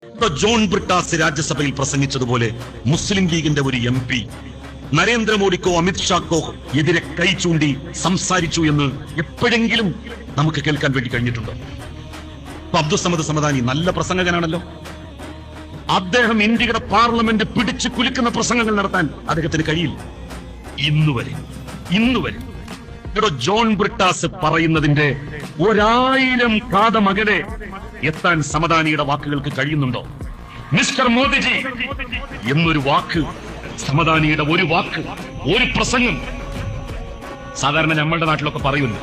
ജോൺ ബ്രിട്ടാസ് രാജ്യസഭയിൽ പ്രസംഗിച്ചതുപോലെ മുസ്ലിം ലീഗിന്റെ ഒരു MP നരേന്ദ്രമോദിക്കോ അമിത്ഷാക്കോ എതിരെ കൈ ചൂണ്ടി സംസാരിച്ചു എന്ന് എപ്പോഴെങ്കിലും നമുക്ക് കേൾക്കാൻ വേണ്ടി കഴിഞ്ഞിട്ടുണ്ടോ? അബ്ദുസമദ് സമദാനി നല്ല പ്രസംഗകനാണല്ലോ. അദ്ദേഹം ഇന്ത്യയുടെ പാർലമെന്റ് പിടിച്ചു കുലുക്കുന്ന പ്രസംഗങ്ങൾ നടത്താൻ അദ്ദേഹത്തിന് കഴിയില്ല. ഇന്നുവരെ ഇവിടെ ജോൺ ബ്രിട്ടാസ് പറയുന്നതിന്റെ 1000 കാതമകലെ എത്താൻ സമദാനിയുടെ വാക്കുകൾക്ക് കഴിയുന്നുണ്ടോ? മിസ്റ്റർ മോദിജി എന്നൊരു വാക്ക്, സമദാനിയുടെ ഒരു വാക്ക്, ഒരു പ്രസംഗം. സാധാരണ നമ്മളുടെ നാട്ടിലൊക്കെ പറയുന്നു,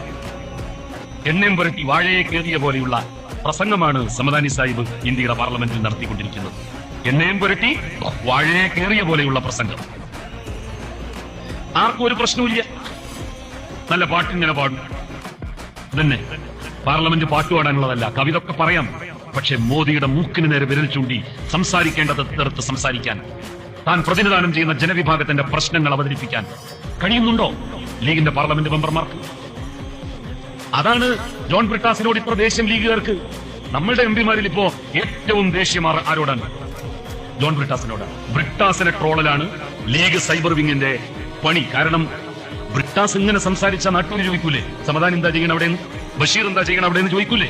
എണ്ണയും പുരട്ടി വാഴയെ കയറിയ പോലെയുള്ള പ്രസംഗമാണ് സമദാനി സാഹിബ് ഇന്ത്യയുടെ പാർലമെന്റിൽ നടത്തിക്കൊണ്ടിരിക്കുന്നത്. എണ്ണയും പുരട്ടി വാഴയെ കയറിയ പോലെയുള്ള പ്രസംഗം. ആർക്കും ഒരു പ്രശ്നവുമില്ല, നല്ല പാട്ടിങ്ങനെ പാടും. തന്നെ പാർലമെന്റ് പാട്ട് പാടാനുള്ളതല്ല, കവിതൊക്കെ പറയാം. പക്ഷെ മോദിയുടെ മൂക്കിന് നേരെ വിരൽ ചൂണ്ടി സംസാരിക്കേണ്ടതെടുത്ത് സംസാരിക്കാൻ, താൻ പ്രതിനിധാനം ചെയ്യുന്ന ജനവിഭാഗത്തിന്റെ പ്രശ്നങ്ങൾ അവതരിപ്പിക്കാൻ കഴിയുന്നുണ്ടോ ലീഗിന്റെ പാർലമെന്റ് മെമ്പർമാർക്ക്? അതാണ് ജോൺ ബ്രിട്ടാസിനോട് ഇത്ര ദേഷ്യം ലീഗുകാർക്ക്. നമ്മളുടെ MP-മാരിൽ ഇപ്പോ ഏറ്റവും ദേഷ്യം ആരോടാണ്? ജോൺ ബ്രിട്ടാസിനോടാണ്. ബ്രിട്ടാസിനെ ട്രോളലാണ് ലീഗ് സൈബർ വിങ്ങിന്റെ പണി. കാരണം ബ്രിട്ടാസ് ഇങ്ങനെ സംസാരിച്ച നാട്ടുകാർ ചോദിക്കൂലേ, സമദാൻ എന്താ ചെയ്യണം അവിടെയെന്ന്, ബഷീർ എന്താ ചെയ്യണം അവിടെയെന്ന് ചോദിക്കൂലേ,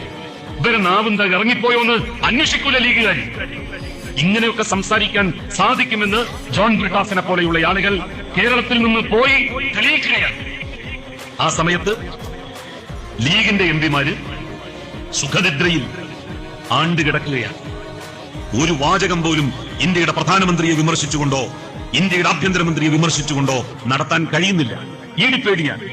ഇവരെ നാവെന്താ ഇറങ്ങിപ്പോയോ എന്ന് അന്വേഷിക്കൂലേ ലീഗുകാർ? ഇങ്ങനെയൊക്കെ സംസാരിക്കാൻ സാധിക്കുമെന്ന് ജോൺ ബ്രിട്ടാസിനെ പോലെയുള്ള ആളുകൾ കേരളത്തിൽ നിന്ന് പോയി തെളിയിക്കുകയാണ്. ആ സമയത്ത് ലീഗിന്റെ MP-മാര് സുഖനിദ്രയിൽ ആണ്ടുകിടക്കുകയാണ്. ഒരു വാചകം പോലും ഇന്ത്യയുടെ പ്രധാനമന്ത്രിയെ വിമർശിച്ചുകൊണ്ടോ ഇന്ത്യയുടെ ആഭ്യന്തരമന്ത്രിയെ വിമർശിച്ചുകൊണ്ടോ നടത്താൻ കഴിയുന്നില്ല. പേടിയാണ്.